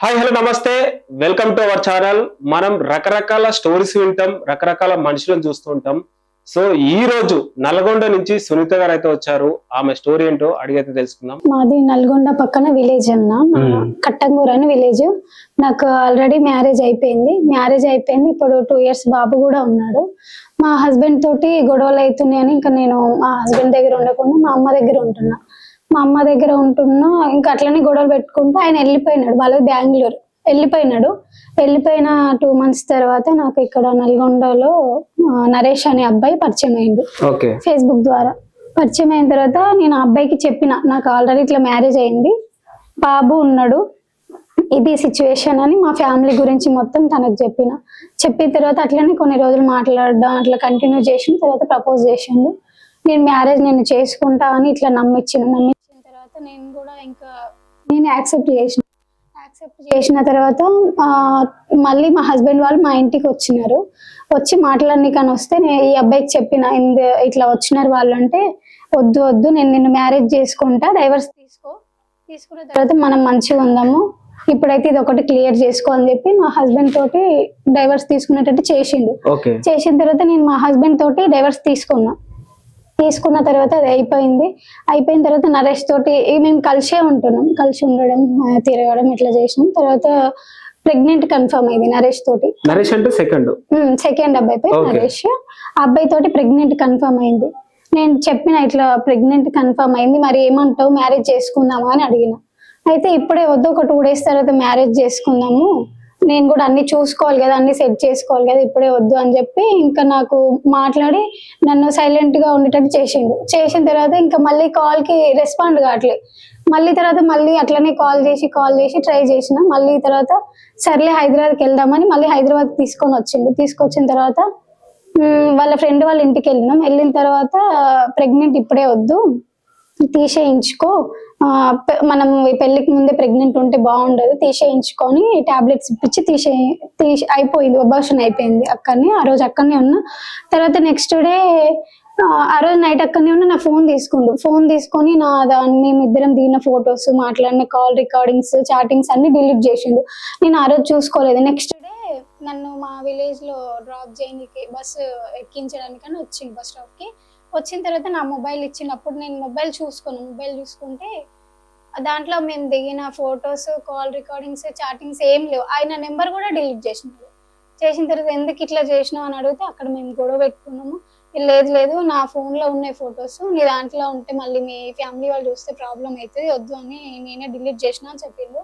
Hi hello నమస్తే welcome to our channel. మనం రకరకాల స్టోరీస్ వింటాం, రకరకాల మనుషులను చూస్తూ ఉంటాం. సో ఈ రోజు నల్గొండ నుంచి సునీత గారు అయితే వచ్చారు. ఆమె స్టోరీ ఏంటో అడిగైతే తెలుసుకుందాం. మాది నల్గొండ పక్కన విలేజ్ అన్న, కట్టంగూర్ అని విలేజ్. నాకు ఆల్రెడీ మ్యారేజ్ అయిపోయింది. ఇప్పుడు 2 years బాబు కూడా ఉన్నాడు. మా హస్బెండ్ తోటి గొడవలు అవుతున్నాయని ఇంకా నేను మా హస్బెండ్ దగ్గర ఉండకుండా మా అమ్మ దగ్గర ఉంటున్నా. ఇంకా అట్లనే గొడవలు పెట్టుకుంటూ ఆయన వెళ్ళిపోయినాడు. వాళ్ళది బెంగళూరు. వెళ్ళిపోయిన 2 months తర్వాత నాకు ఇక్కడ నల్గొండలో నరేష్ అనే అబ్బాయి పరిచయం అయిండు. ఫేస్బుక్ ద్వారా పరిచయం అయిన తర్వాత నేను ఆ అబ్బాయికి చెప్పిన, నాకు ఆల్రెడీ ఇట్లా మ్యారేజ్ అయింది, బాబు ఉన్నాడు, ఇది సిచ్యువేషన్ అని మా ఫ్యామిలీ గురించి మొత్తం తనకు చెప్పిన తర్వాత అట్లనే కొన్ని రోజులు మాట్లాడడం అట్లా కంటిన్యూ చేసిన తర్వాత ప్రపోజ్ చేసిండు. నేను చేసుకుంటా అని ఇట్లా నమ్మించిన తర్వాత నేను కూడా ఇంకా యాక్సెప్ట్ చేసిన తర్వాత మళ్ళీ మా హస్బెండ్ వాళ్ళు మా ఇంటికి వచ్చి మాట్లాడనీకని వస్తే నేను ఈ అబ్బాయికి చెప్పిన, ఇట్లా వచ్చినారు వాళ్ళు అంటే, వద్దు నేను నిన్ను మ్యారేజ్ చేసుకుంటా, డైవర్స్ తీసుకున్న తర్వాత మనం మంచిగా ఉందాము, ఇప్పుడైతే ఇది ఒకటి క్లియర్ చేసుకో అని చెప్పి మా హస్బెండ్ తోటి డైవర్స్ తీసుకునేటట్టు చేసిన తర్వాత నేను మా హస్బెండ్ తోటి డైవర్స్ తీసుకున్న తర్వాత అది అయిపోయిన తర్వాత నరేష్ తోటి మేము కలిసి ఉండడం తిరగడం ఇట్లా చేసినాం. తర్వాత ప్రెగ్నెంట్ కన్ఫర్మ్ అయింది నరేష్ తోటి. సెకండ్ అబ్బాయి పేరు నరేష్. అబ్బాయి తోటి ప్రెగ్నెంట్ కన్ఫర్మ్ అయింది. నేను చెప్పిన, ఇట్లా ప్రెగ్నెంట్ కన్ఫర్మ్ అయింది, మరి ఏమంటావు, మ్యారేజ్ చేసుకుందామా అని అడిగిన. అయితే ఇప్పుడే వద్దు, ఒక 2 days తర్వాత మ్యారేజ్ చేసుకుందాము, నేను కూడా అన్ని చూసుకోవాలి కదా, అన్ని సెట్ చేసుకోవాలి కదా, ఇప్పుడే వద్దు అని చెప్పి ఇంకా నాకు మాట్లాడి నన్ను సైలెంట్ గా ఉండేటట్టు చేసిన తర్వాత ఇంకా మళ్ళీ కాల్ కి రెస్పాండ్ కావట్లేదు. మళ్ళీ అట్లనే కాల్ చేసి ట్రై చేసిన. మళ్ళీ తర్వాత సర్లే హైదరాబాద్కి వెళ్దామని మళ్ళీ హైదరాబాద్ తీసుకొచ్చిన తర్వాత వాళ్ళ ఫ్రెండ్ వాళ్ళ ఇంటికి వెళ్ళిన తర్వాత ప్రెగ్నెంట్ ఇప్పుడే వద్దు, తీసేయించుకో, మనం పెళ్లికి ముందే ప్రెగ్నెంట్ ఉంటే బాగుండదు, తీసేయించుకొని టాబ్లెట్స్ ఇప్పించి అయిపోయింది, అబార్షన్ అయిపోయింది. ఆ రోజు అక్కడనే ఉన్నా. తర్వాత నెక్స్ట్ డే ఆ రోజు నైట్ అక్కడనే ఉన్నా. నా ఫోన్ తీసుకొని దాన్ని ఇద్దరం దిగిన ఫొటోస్, మాట్లాడిన కాల్ రికార్డింగ్స్, చాటింగ్స్ అన్ని డిలీట్ చేసిండు. నేను ఆ రోజు చూసుకోలేదు. నెక్స్ట్ డే నన్ను మా విలేజ్ లో డ్రాప్ చేయడానికి బస్సు ఎక్కించడానికని వచ్చింది. బస్ స్టాప్ కి వచ్చిన తర్వాత నా మొబైల్ ఇచ్చినప్పుడు నేను మొబైల్ చూసుకుంటే దాంట్లో మేము దిగిన ఫొటోస్, కాల్ రికార్డింగ్స్, చాటింగ్స్ ఏం లేవు. ఆయన నెంబర్ కూడా డిలీట్ చేసిన తర్వాత ఎందుకు ఇట్లా చేసినావు అని అడిగితే అక్కడ మేము గొడవ పెట్టుకున్నాము. లేదు నా ఫోన్ లో ఉన్నాయి ఫొటోస్, నీ దాంట్లో ఉంటే మళ్ళీ మీ ఫ్యామిలీ వాళ్ళు చూస్తే ప్రాబ్లం అవుతుంది, వద్దు అని నేనే డిలీట్ చేసిన అని చెప్పిండు.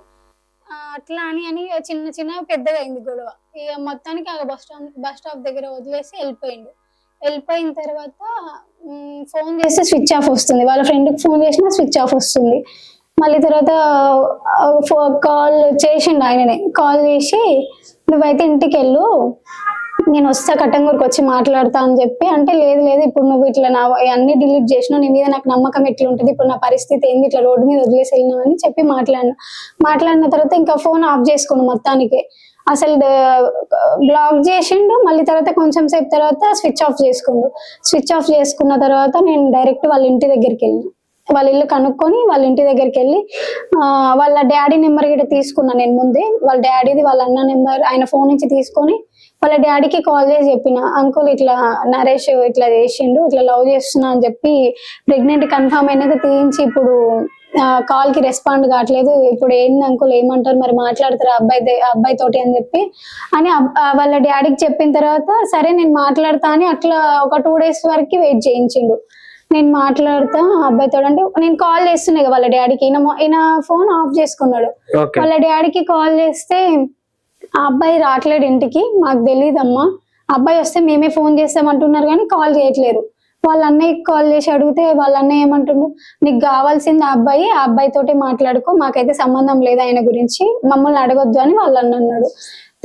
అట్లా అని చిన్న పెద్దగా అయింది గొడవ. ఇక మొత్తానికి ఆ బస్ స్టాప్ దగ్గర వదిలేసి వెళ్ళిపోయిన తర్వాత ఫోన్ చేస్తే స్విచ్ ఆఫ్ వస్తుంది, వాళ్ళ ఫ్రెండ్కి ఫోన్ చేసినా స్విచ్ ఆఫ్ వస్తుంది. మళ్ళీ తర్వాత కాల్ చేసిండు ఆయననే, కాల్ చేసి నువ్వైతే ఇంటికి వెళ్ళు, నేను వస్తా కట్టంగూరికి వచ్చి మాట్లాడతా అని చెప్పి అంటే, లేదు ఇప్పుడు నువ్వు ఇట్లా అన్ని డిలీట్ చేసినావు, నీ మీద నాకు నమ్మకం ఎట్లా ఉంటుంది, ఇప్పుడు నా పరిస్థితి ఏంది, ఇట్లా రోడ్డు మీద వదిలేసి వెళ్ళినావు అని చెప్పి మాట్లాడిన తర్వాత ఇంకా ఫోన్ ఆఫ్ చేసుకున్నాను మొత్తానికి. అసలు బ్లాక్ చేసిండు. మళ్ళీ తర్వాత కొంచెం సేపు తర్వాత స్విచ్ ఆఫ్ చేసుకున్న తర్వాత నేను డైరెక్ట్ వాళ్ళ ఇంటి దగ్గరికి వెళ్ళిన. వాళ్ళ ఇల్లు కనుక్కొని వాళ్ళ ఇంటి దగ్గరికి వెళ్ళి వాళ్ళ డాడీ నెంబర్ కూడా తీసుకున్నా నేను ముందే. వాళ్ళ డాడీది, వాళ్ళ అన్న నెంబర్ ఆయన ఫోన్ నుంచి తీసుకొని వాళ్ళ డాడీకి కాల్ చేసి చెప్పిన, అంకుల్ ఇట్లా నరేష్ ఇట్లా చేసిండు, ఇట్లా లవ్ చేస్తున్నా అని చెప్పి ప్రెగ్నెంట్ కన్ఫర్మ్ అయినాక తీయించి ఇప్పుడు కాల్ కి రెస్పాండ్ కావట్లేదు, ఇప్పుడు ఏంది అంకుల్ ఏమంటారు, మరి మాట్లాడతారు అబ్బాయి తోటి అని చెప్పి వాళ్ళ డాడీకి చెప్పిన తర్వాత సరే నేను మాట్లాడతా అని అట్లా ఒక 2 days వరకు వెయిట్ చేయించిండు. నేను మాట్లాడతా అబ్బాయితో అంటే నేను కాల్ చేస్తున్నాయి వాళ్ళ డాడీకి. ఈయన ఫోన్ ఆఫ్ చేసుకున్నాడు. వాళ్ళ డాడీకి కాల్ చేస్తే ఆ అబ్బాయి రావట్లేడు ఇంటికి, మాకు తెలియదమ్మా, అబ్బాయి వస్తే మేమే ఫోన్ చేస్తామంటున్నారు కానీ కాల్ చేయట్లేరు. వాళ్ళ అన్నయ్యకి కాల్ చేసి అడిగితే వాళ్ళ అన్నయ్య ఏమంటుండు, నీకు కావాల్సింది ఆ అబ్బాయి తోటి మాట్లాడుకో, మాకైతే సంబంధం లేదు ఆయన గురించి, మమ్మల్ని అడగొద్దు అని వాళ్ళ అన్న అన్నాడు.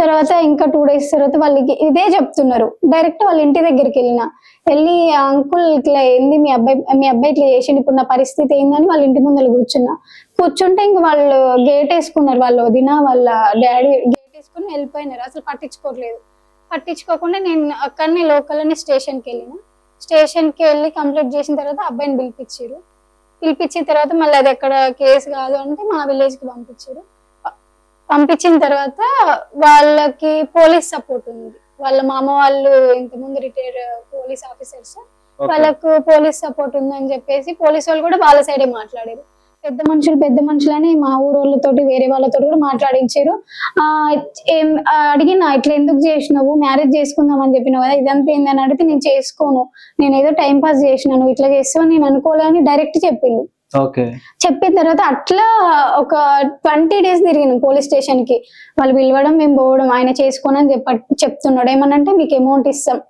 తర్వాత ఇంకా 2 days తర్వాత వాళ్ళకి ఇదే చెప్తున్నారు. డైరెక్ట్ వాళ్ళ ఇంటి దగ్గరికి వెళ్ళి అంకుల్ ఇట్లా ఏంది, మీ అబ్బాయి ఇట్లా చేసిండు, ఇప్పుడు నా పరిస్థితి ఏందని వాళ్ళ ఇంటి ముందర కూర్చుంటే ఇంకా వాళ్ళు గేట్ వేసుకున్నారు, వాళ్ళ వదిన వాళ్ళ డాడీ గేట్ వేసుకుని వెళ్ళిపోయినారు. అసలు పట్టించుకోకుండా నేను అక్కడనే లోకల్లోనే స్టేషన్కి వెళ్ళి కంప్లీట్ చేసిన తర్వాత అబ్బాయిని పిలిపించిన తర్వాత మళ్ళీ అది ఎక్కడ కేసు కాదు అంటే మా విలేజ్కి పంపించిన తర్వాత వాళ్ళకి పోలీస్ సపోర్ట్ ఉంది. వాళ్ళ మామ వాళ్ళు ఇంత ముందు రిటైర్డ్ పోలీస్ ఆఫీసర్స్, వాళ్ళకు పోలీస్ సపోర్ట్ ఉందని చెప్పేసి పోలీస్ వాళ్ళు కూడా వాళ్ళ సైడే మాట్లాడారు. పెద్ద మనుషులని మా ఊరోళ్ళతోటి వేరే వాళ్ళతో కూడా మాట్లాడించారు. అడిగిన ఇట్లా ఎందుకు చేసినావు, మ్యారేజ్ చేసుకుందాం అని చెప్పినావు కదా, ఇదంతా ఏందని అడిగితే నేను చేసుకోను, నేను ఏదో టైం పాస్ చేసినాను, ఇట్లా చేస్తాను నేను అనుకోలేని డైరెక్ట్ చెప్పిండు. చెప్పిన తర్వాత అట్లా ఒక 20 days తిరిగినాం పోలీస్ స్టేషన్ కి. వాళ్ళు పిలవడం మేము పోవడం, ఆయన చేసుకోనని చెప్తున్నాడు. ఏమనంటే మీకు అమౌంట్ ఇస్తాం,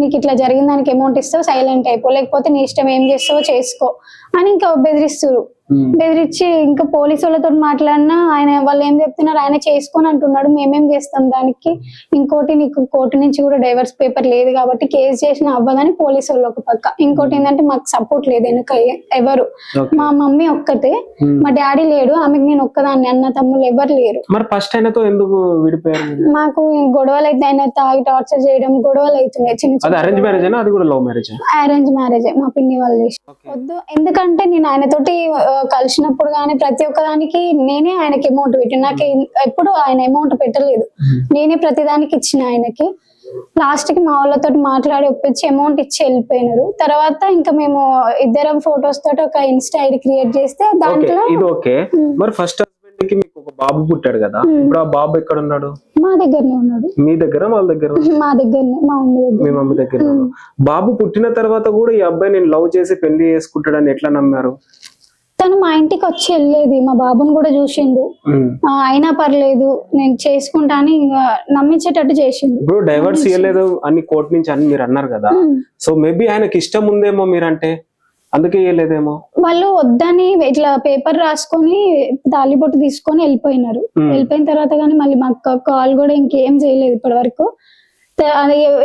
నీకు ఇట్లా జరిగిన దానికి అమౌంట్ ఇస్తావు, సైలెంట్ అయిపో, లేకపోతే నీ ఇష్టం ఏం చేస్తావో చేసుకో అని ఇంకా బెదిరిస్తారు. బెదిరించి ఇంకా పోలీసు వాళ్ళతో మాట్లాడినా వాళ్ళు ఏం చెప్తున్నారు, ఆయన చేసుకొని అంటున్నాడు, మేమేం చేస్తాం దానికి, ఇంకోటి నీకు కోర్టు నుంచి కూడా డైవర్స్ పేపర్ లేదు కాబట్టి కేసు చేసిన అవ్వదని పోలీసు వాళ్ళు ఒక పక్క. ఇంకోటి ఏంటంటే మాకు సపోర్ట్ లేదు వెనుక ఎవరు, మా మమ్మీ ఒక్కతే, మా డాడీ లేడు, ఆమెకు నేను ఒక్కదాన్ని, అన్న తమ్ముళ్ళు ఎవరు లేరు. మరి ఫస్ట్ ఆయనతో ఎందుకు విడిపోయారు? మాకు గొడవలు అయితే ఆయన తాగి టార్చర్ చేయడం, గొడవలు అవుతున్నాయి చిన్న చిన్న. అరేంజ్ మ్యారేజ్ అది కూడా లవ్ మ్యారేజ్? అరేంజ్ మ్యారేజ్, మా పిన్ని వాళ్ళు చేసి. వద్దు, ఎందుకంటే నేను ఆయనతోటి కలిసినప్పుడు కానీ ప్రతి ఒక్కదానికి నేనే ఆయనకి అమౌంట్ పెట్టిన, నాకు ఎప్పుడు ఆయన అమౌంట్ పెట్టలేదు, నేనే ప్రతిదానికి ఇచ్చిన ఆయనకి. లాస్ట్ కి మా వాళ్ళతో మాట్లాడి ఒప్పించి అమౌంట్ ఇచ్చి వెళ్ళిపోయినారు. తర్వాత ఇంకా మేము ఇద్దరం ఫొటోస్ తోటి ఒక ఇన్స్టా ఐడి క్రియేట్ చేస్తే దాంట్లో మరి ఫస్ట్ హస్బెండ్ కి మీకు ఒక బాబు పుట్టాడు కదా, ఇప్పుడు ఆ బాబు ఎక్కడ ఉన్నాడు? మా దగ్గరనే ఉన్నాడు. మీ దగ్గర? వాళ్ళ దగ్గర? మా దగ్గరనే, మా మమ్మీ దగ్గర. మీ మమ్మీ దగ్గర. బాబు పుట్టిన తర్వాత కూడా ఈ అబ్బాయి నేను లవ్ చేసి పెళ్లి చేసుకుంటాడని ఎట్లా నమ్మారు? తను మా ఇంటికి వచ్చి వెళ్ళేది, మా బాబుని కూడా చూసిండు, అయినా పర్లేదు నేను చేసుకుంటా అని ఇంకా నమ్మించేటట్టు చేసిండు. ఇప్పుడు డైవర్స్ ఇవ్వలేదు అని కోర్టు నుంచి అని మీరు అన్నారు కదా, సో మేబీ ఆయనకి ఇష్టం ఉందేమో మీరంటే, అందుకే ఇవ్వలేదేమో. వాళ్ళు వద్దని ఇట్లా పేపర్ రాసుకొని తాళిబొట్టు తీసుకొని వెళ్ళిపోయినారు. వెళ్ళిపోయిన తర్వాత కానీ మళ్ళీ మాకు కాల్ కూడా ఇంకేం చేయలేదు ఇప్పటి వరకు.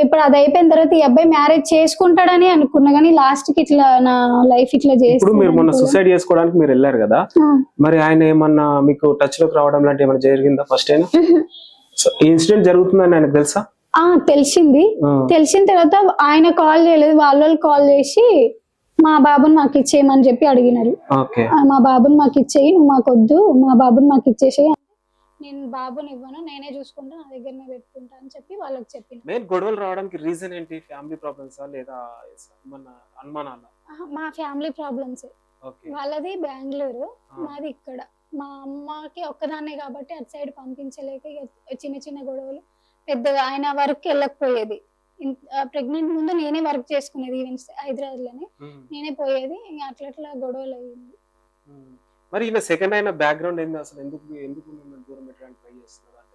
ఇప్పుడు అది అయిపోయిన తర్వాత ఈ అబ్బాయి మ్యారేజ్ చేసుకుంటాడని అనుకున్నా, కానీ లాస్ట్ కి ఇట్లా నా లైఫ్ ఇట్లా చేసి. ఇప్పుడు మీరు మొన్న సూసైడ్ చేసుకోవడానికి మీరు వెళ్ళారు కదా, మరి ఆయన ఏమన్నా మీకు టచ్ లోకి రావడం లాంటి ఏమైనా జరిగిందా? ఫస్ట్ అయినా ఈ ఇన్సిడెంట్ జరుగుతుందని ఆయనకు తెలుసా? తెలిసింది. తెలిసిన తర్వాత ఆయన కాల్ చేయలేదు, వాళ్ళు కాల్ చేసి మా బాబుని మాకు ఇచ్చేయమని చెప్పి అడిగినారు. మా బాబుని మాకు ఇచ్చేయి, నువ్వు మాకొద్దు, మా బాబుని మాకు ఇచ్చేసేయి, నేను బాబుని ఇవ్వను, నేనే చూసుకుంటా, నా దగ్గరనే పెట్టుకుంటా అని చెప్పి వాళ్ళకి చెప్పిన. మెయిన్ గొడవలు రావడానికి రీజన్ ఏంటి? ఫ్యామిలీ ప్రాబ్లమ్సా లేదా అనుమానాలా? మా ఫ్యామిలీ ప్రాబ్లమ్స్. వాళ్ళది బెంగళూరు, మాది ఇక్కడ. మా అమ్మకి ఒక్కదాన్నే కాబట్టి అటు సైడ్ పంపించలేక చిన్న చిన్న గొడవలు. పెద్దగా ఆయన వర్క్ వెళ్ళకపోయేది, ప్రెగ్నెంట్ ముందు నేనే వర్క్ చేసుకునేది ఈవెంట్స్ హైదరాబాద్ లోనే, నేనే పోయేది, ఇంకా అట్లా గొడవలు అయ్యింది. మరి ఈయన సెకండ్ అయిన బ్యాక్గ్రౌండ్ ఏంది అసలు? ఎందుకు దూరం పెట్టడానికి ట్రై చేస్తున్నారు?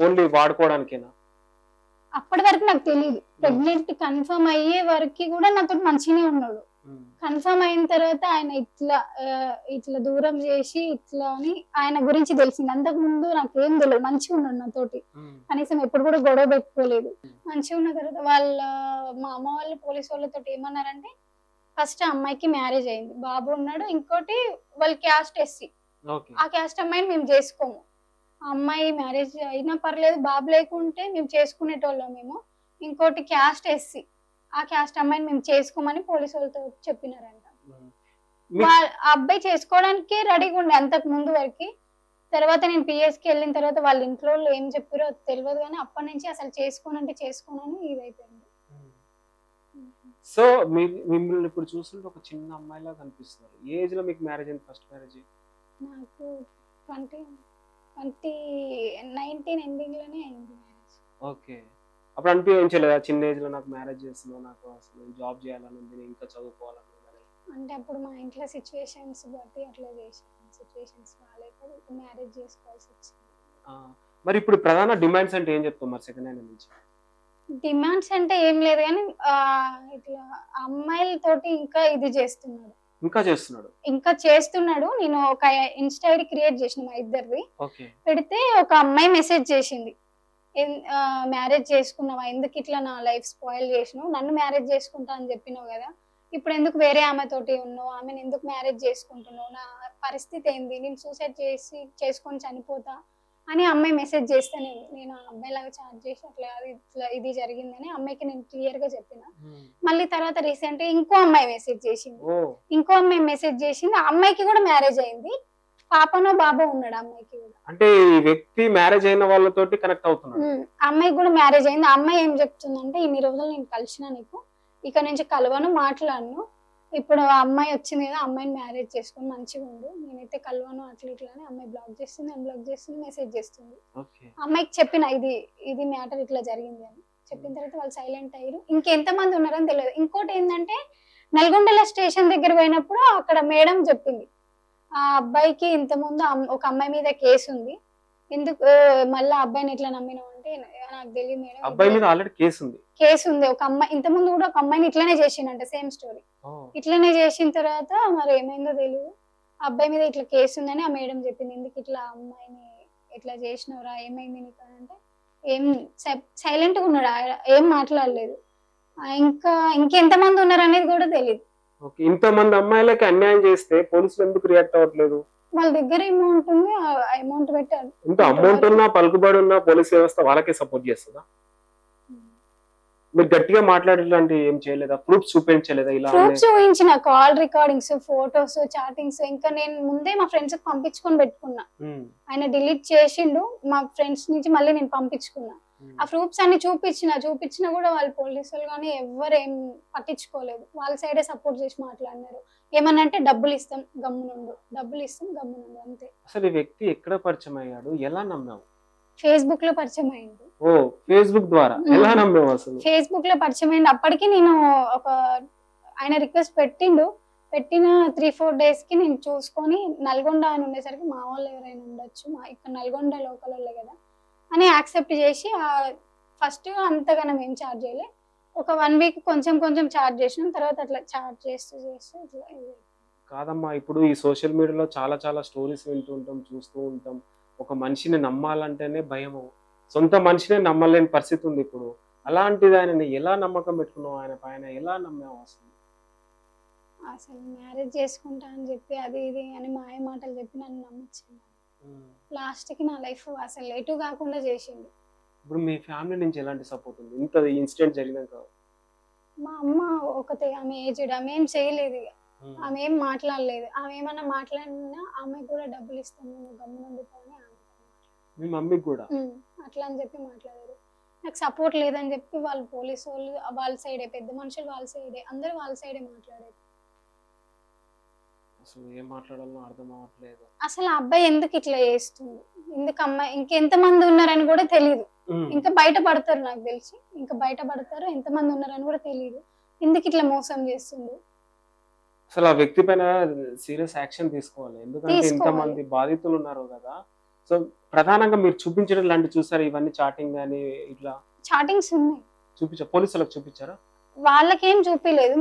ఓన్లీ వాడుకోవడానికేనా? అప్పటి వరకు నాకు తెలియదు. ప్రెగ్నెంట్ కన్ఫర్మ్ అయ్యే వరకు కూడా నాతో మంచిగానే ఉన్నాడు. కన్ఫర్మ్ అయిన తర్వాత ఆయన ఇట్లా దూరం చేసి ఇట్లా అని ఆయన గురించి తెలిసింది. అంతకు ముందు నాకు ఏం తెలియదు, మంచిగా ఉన్నాడు నాతోటి, కనీసం ఎప్పుడు కూడా గొడవ పెట్టుకోలేదు. మంచిగా ఉన్న తర్వాత మా అమ్మ వాళ్ళు పోలీసు వాళ్ళతో ఏమన్నారంటే, ఫస్ట్ అమ్మాయికి మ్యారేజ్ అయింది, బాబు ఉన్నాడు, ఇంకోటి వాళ్ళ క్యాస్ట్ ఎస్సీ, ఆ క్యాస్ట్ అమ్మాయిని మేము చేసుకోము, అమ్మాయి మ్యారేజ్ అయినా పర్లేదు, బాబు లేకుంటే మేము చేసుకునేటోళ్ళం మేము, ఇంకోటి క్యాస్ట్ ఎస్సీ, ఆ క్యాస్ట్ అమ్మాయిని మేము చేసుకోమని పోలీసు వాళ్ళతో చెప్పినారంట. ఆ అబ్బాయి చేసుకోవడానికి రెడీగా ఉండే అంతకు ముందు వరకు. తర్వాత నేను పిఎస్కి వెళ్ళిన తర్వాత వాళ్ళ ఇంట్లో ఏం చెప్పారో తెలియదు, కానీ అప్పటి నుంచి అసలు చేసుకోనంటే చేసుకోనని ఇదైపోయింది. సో మిమ్మల్ని ఇప్పుడు చూస్తుంటే ఒక చిన్న అమ్మాయిలా కనిపిస్తున్నారు. ఏ ఏజ్ లో మీకు మ్యారేజ్ అయింది? ఫస్ట్ మ్యారేజ్ నాకు 19 ఎండింగ్ లోనే అయింది మ్యారేజ్. ఓకే. అప్పుడు అనిపించలేదా చిన్న ఏజ్ లో నాకు మ్యారేజ్ చేస్తున్నావు, నాకు అసలు జాబ్ చేయాలని ఉంది, ఇంకా చదువుకోవాలని? అంటే అప్పుడు మా ఇంట్లో సిచ్యువేషన్స్ బట్టి అట్లా చేసాను, సిచ్యువేషన్స్ బాగాలేక మ్యారేజ్ చేసుకోవాల్సి వచ్చింది. మరి ఇప్పుడు ప్రధాన డిమాండ్స్ అంటే ఏం చెప్తాం మరి సెకండ్ హ్యాండ్ నుంచి? డిమాండ్స్ అంటే ఏం లేదు, కానీ ఇట్లా అమ్మాయిలతోటి ఇంకా చేస్తున్నాడు. నేను ఒక ఇన్స్టా ఐడి క్రియేట్ చేసిన మా ఇద్దరిది, పెడితే ఒక అమ్మాయి మెసేజ్ చేసింది, మ్యారేజ్ చేసుకున్నావా, ఎందుకు ఇట్లా నా లైఫ్ స్పాయిల్ చేసినావు, నన్ను మ్యారేజ్ చేసుకుంటా అని చెప్పినావు కదా, ఇప్పుడు ఎందుకు వేరే ఆమెతోటి ఉన్నావు, ఆమెను ఎందుకు మ్యారేజ్ చేసుకుంటున్నావు, నా పరిస్థితి ఏంది, నేను సూసైడ్ చేసుకొని చనిపోతా అని అమ్మాయి మెసేజ్ చేస్తే నేను ఆ అమ్మాయి లాగా చాట్ చేసి అట్లా ఇది జరిగిందని అమ్మాయికి నేను క్లియర్ గా చెప్పిన. మళ్ళీ తర్వాత రీసెంట్ ఇంకో అమ్మాయి మెసేజ్ చేసింది, ఆ అమ్మాయికి కూడా మ్యారేజ్ అయింది. పాపనో బాబో ఉన్నాడు అమ్మాయికి కూడా. అంటే ఈ వ్యక్తి మ్యారేజ్ అయిన వాళ్ళతోటి కనెక్ట్ అవుతున్నాడు. అమ్మాయికి కూడా మ్యారేజ్ అయింది. అమ్మాయి ఏం చెప్తుందంటే ఇన్ని రోజులు నేను కలిసిన నీకు ఇక నుంచి కలవను మాట్లాడను, ఇప్పుడు ఆ అమ్మాయి వచ్చింది కదా అమ్మాయిని మ్యారేజ్ చేసుకొని మంచిగా ఉండు, నేనైతే కలవను అట్లా ఇట్లా అని అమ్మాయి బ్లాక్ చేస్తుంది, అన్బ్లాక్ చేస్తుంది, మెసేజ్ చేస్తుంది. అమ్మాయికి చెప్పిన ఇది మ్యాటర్ ఇట్లా జరిగింది అని చెప్పిన తర్వాత వాళ్ళు సైలెంట్ అయ్యారు. ఇంకెంతమంది ఉన్నారని తెలియదు. ఇంకోటి ఏంటంటే నల్గొండల స్టేషన్ దగ్గర పోయినప్పుడు అక్కడ మేడం చెప్పింది ఆ అబ్బాయికి ఇంత ముందు ఒక అమ్మాయి మీద కేసు ఉంది, ఎందుకు మళ్ళీ అబ్బాయిని ఎట్లా నమ్మినావు అంటే నాకు తెలియదు మేడం, అబ్బాయి మీద ఆల్రెడీ కేసు ఉంది. ఒక అమ్మాయి ఇంత ముందు కూడా ఒక అమ్మాయిని ఇట్లానే చేసిండంట, సేమ్ స్టోరీ. ఇట్లనే చేసిన తర్వాత మరి ఏమైందో తెలియదు, అబ్బాయి మీద ఇట్లా కేసు ఉందని ఆ మేడం చెప్పింది. ఎందుకు ఇట్లా అమ్మాయిని ఇట్లా చేసినవరా, ఏమైంది నీకు అంటే ఏం సైలెంట్ గా ఉన్నాడు, ఏం మాట్లాడలేదు. ఇంకెంతమంది ఉన్నారు అనేది కూడా తెలియదు. ఇంతమంది అమ్మాయిలకి అన్యాయం చేస్తే పోలీసులు ఎందుకు రియాక్ట్ అవ్వట్లేదు? వాళ్ళ దగ్గర అమౌంట్ ఉంది, అమౌంట్ పెట్టారు. ఇంత అమౌంట్ ఉన్నా పలుకుబడి ఉన్నా పోలీస్ వ్యవస్థ వాళ్ళకే సపోర్ట్ చేస్తుందా? మీరు గట్టిగా మాట్లాడేలాంటి ఏం చేయలేదా? ప్రూఫ్స్ చూపించలేదా? ఇలా ప్రూఫ్స్ చూపించిన, కాల్ రికార్డింగ్స్, ఫోటోస్, చాటింగ్స్ ఇంకా నేను ముందే మా ఫ్రెండ్స్ కి పంపించుకొని పెట్టుకున్నా. ఆయన డిలీట్ చేసిండు, మా ఫ్రెండ్స్ నుంచి మళ్ళీ నేను పంపించుకున్నా. ఆ ప్రూఫ్స్ అన్ని చూపించినా కూడా వాళ్ళు పోలీసులు కానీ ఎవరు ఏం పట్టించుకోలేదు. వాళ్ళ సైడే సపోర్ట్ చేసి మాట్లాడినారు. ఏమన్నంటే డబ్బులు ఇస్తాం గమ్మునుండు, అంతే. అసలు ఈ వ్యక్తి ఎక్కడ పరిచయం అయ్యాడు, ఎలా నమ్మావు? ఫేస్బుక్ లో పరిచయం అయింది. ఓ ఫేస్బుక్ ద్వారా ఎలా నమ్మావు? అసలు ఫేస్బుక్ లో పరిచయం అయింది. అప్పటికి నేను ఆయన రిక్వెస్ట్ పెట్టిన 3-4 days కి నేను చూసుకొని నల్గొండ అని ఉండేసరికి మా వాళ్ళు ఎవరైనా ఉండొచ్చు, మా ఇక్కడ నల్గొండ లోకల్ వాళ్ళే కదా అని యాక్సెప్ట్ చేసి ఫస్ట్ అంతగానం ఏం చార్జ్ చేయలే. ఒక 1 week కొంచెం చార్జ్ చేసినాం. తర్వాత అట్లా చార్జ్ చేస్తూ కాదమ్మా, ఇప్పుడు ఈ సోషల్ మీడియాలో చాలా స్టోరీస్ వింటూ ఉంటాం, చూస్తూ ఉంటాం. ఒక మనిషిని నమ్మాలంటేనే భయము, సొంత మనిషినే నమ్మలేని పరిస్థితి ఉంది ఇప్పుడు. అలాంటిది ఆయన ఎలా నమ్మకం పెట్టుకున్నావు? ఆయన పైన ఎలా నమ్మావు? అసలు మ్యారేజ్ చేసుకుంటా అని చెప్పి అది ఇది అని మాయ మాటలు చెప్పి నన్ను నమ్మించాను. లాస్ట్ కి నా లైఫ్ అసలు ఎటు కాకుండా చేసిండు. ఇప్పుడు మీ ఫ్యామిలీ నుంచి ఎలాంటి సపోర్ట్ ఉంది ఇంత ఇన్సిడెంట్ జరిగినాక? మా అమ్మ ఒకతే, ఆమె ఏజ్డ్, ఆమె ఏం చేయలేదు, ఆమె ఏం మాట్లాడలేదు. ఆమె ఏమన్నా మాట్లాడినా ఆమెకు కూడా డబ్బులు ఇస్తాను నువ్వు గమ్మునుండిపోని మీ మమ్మీకి కూడా అట్లా అని చెప్పి మాట్లాడారు. నాకు సపోర్ట్ లేదని చెప్పి వాళ్ళు పోలీసు వాళ్ళు వాళ్ళ సైడే, పెద్ద మనుషులు వాళ్ళ సైడే, అందరూ వాళ్ళ సైడే మాట్లాడారు. అసలు ఏం మాట్లాడాలో అర్థం అవ్వట్లేదు. అసలు ఆ అబ్బాయి ఎందుకు ఇట్లా చేస్తుంది, ఎందుకు అమ్మాయి ఇంకెంతమంది ఉన్నారని కూడా తెలియదు. ఇంకా బయట పడతారు, నాకు తెలిసి ఇంకా బయట పడతారు, ఎంతమంది ఉన్నారని కూడా తెలియదు. ఎందుకు ఇట్లా మోసం చేస్తుంది? అసలు ఆ వ్యక్తి పైన సీరియస్ యాక్షన్ తీసుకోవాలి, ఎందుకంటే ఇంతమంది బాధితులు ఉన్నారు కదా. సో ప్రధానంగా మీరు చూపించడం లాంటి చూసారు, ఇవన్నీ చాటింగ్ అని ఇట్లా చాటింగ్స్ ఉన్నాయి, పోలీసులకు చూపించారా? వాళ్ళకేం చూపిలేదు.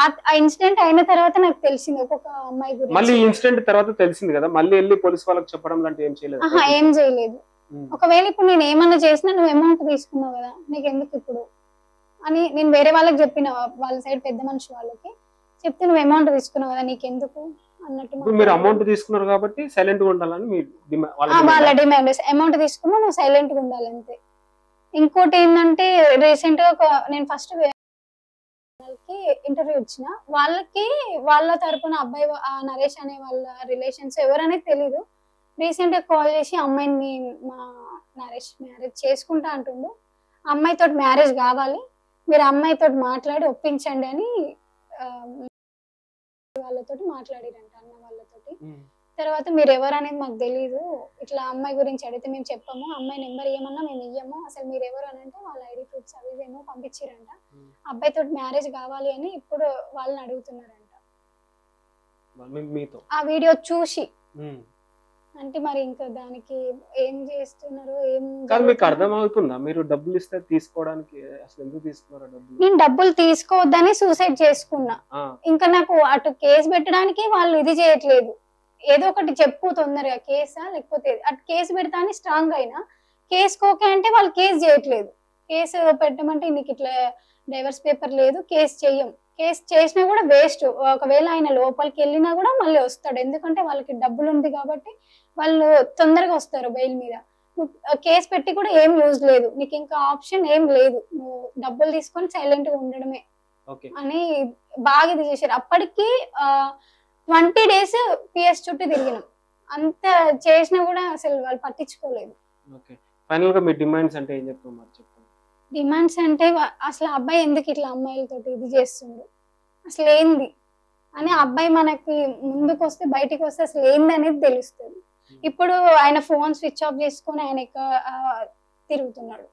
ఆ ఇన్సిడెంట్ అయిన తర్వాత నాకు తెలిసింది ఒక్కొక్క అమ్మాయి గురించి. మళ్ళీ ఇన్సిడెంట్ తర్వాత తెలిసింది కదా, మళ్ళీ వెళ్ళి పోలీస్ వాళ్ళకి చెప్పడం లాంటి ఏం చేయలేదు? ఏం చేయలేదు. ఒకవేళ ఇప్పుడు నేను ఏమన్నా చేసినా నువ్వు అమౌంట్ తీసుకున్నావు కదా, నీకు ఎందుకు ఇప్పుడు అని నేను వేరే వాళ్ళకి చెప్పిన, వాళ్ళ సైడ్ పెద్ద మనిషి వాళ్ళకి చెప్తే నువ్వు అమౌంట్ తీసుకున్నావు కదా నీకెందుకు అన్నట్టు. మీరు అమౌంట్ తీసుకున్నారు కాబట్టి సైలెంట్ గా ఉండాలని వాళ్ళ డిమాండ్. అమౌంట్ తీసుకున్నా నువ్వు సైలెంట్ గా ఉండాలి అంతే. ఇంకోటి ఏంటంటే రీసెంట్ గా నేను ఫస్ట్ వాళ్ళకి ఇంటర్వ్యూ ఇచ్చిన, వాళ్ళ తరపున అబ్బాయి నరేష్ అనే వాళ్ళ రిలేషన్స్ ఎవరనేది తెలీదు. రీసెంట్ గా కాల్ చేసి అమ్మాయిని మా నరేష్ మ్యారేజ్ చేసుకుంటా అంటుండు, అమ్మాయితో మ్యారేజ్ కావాలి, మీరు అమ్మాయితో మాట్లాడి ఒప్పించండి అని వాళ్ళతో మాట్లాడిరంట, అన్న వాళ్ళతోటి. తర్వాత మీరు ఎవరు అనేది మాకు తెలీదు, ఇట్లా అమ్మాయి గురించి అడిగితే మేము చెప్పాము, అమ్మాయి నెంబర్ ఏమన్నా మేము ఇయ్యము, అసలు మీరు ఎవరు అని అంటే వాళ్ళ ఐడి ప్రూఫ్స్ అవి ఏమో పంపించారంట. అబ్బాయితో మ్యారేజ్ కావాలి అని ఇప్పుడు వాళ్ళని అడుగుతున్నారంట ఆ వీడియో చూసి. అంటే మరి ఇంకా దానికి ఏం చేస్తున్నారు ఏం మీకు అర్థమవుతుందా? మీరు డబ్బులు ఇస్తే తీసుకోవడానికి అసలు ఎందుకు తీసుకున్నారా డబ్బులు? నేను డబ్బులు తీసుకోవద్దని సూసైడ్ చేసుకున్నా. ఇంకా నాకు అటు కేసు పెట్టడానికి వాళ్ళు ఇది చేయట్లేదు, ఏదో ఒకటి చెప్పు తొందరగా, కేసా లేకపోతే అటు కేసు పెడతా అని స్ట్రాంగ్ అయినా కేసు ఓకే అంటే వాళ్ళు కేసు చేయట్లేదు. కేసు పెట్టమంటే నీకు ఇట్లా డైవర్స్ పేపర్ లేదు, కేసు చెయ్యం, కేసు చేసినా కూడా వేస్ట్. ఒకవేళ ఆయన లోపలికి వెళ్ళినా కూడా మళ్ళీ వస్తాడు, ఎందుకంటే వాళ్ళకి డబ్బులు ఉంది కాబట్టి వాళ్ళు తొందరగా వస్తారు బెయిల్ మీద. కేసు పెట్టి కూడా ఏం యూజ్ లేదు, నీకు ఇంకా ఆప్షన్ ఏం లేదు, నువ్వు డబ్బులు తీసుకొని సైలెంట్ గా ఉండడమే అని బాగా ఇది చేశారు. అప్పటికి 20 days పిఎస్ చుట్టూ తిరిగినాం. అంత చేసినా కూడా అసలు వాళ్ళు పట్టించుకోలేదు. ఓకే, ఫైనల్ గా మీ డిమాండ్స్ అంటే ఏం చెప్తాం మరి చెప్పండి. డిమాండ్స్ అంటే అసలు ఆ అబ్బాయి ఎందుకు ఇట్లా అమ్మాయిలతోటి ఇది చేస్తుండు, అసలు ఏంది అని ఆ అబ్బాయి మనకి ముందుకు వస్తే బయటికి వస్తే అసలు ఏంది అనేది తెలుస్తుంది. ఇప్పుడు ఆయన ఫోన్ స్విచ్ ఆఫ్ చేసుకొని ఆయన తిరుగుతున్నాడు.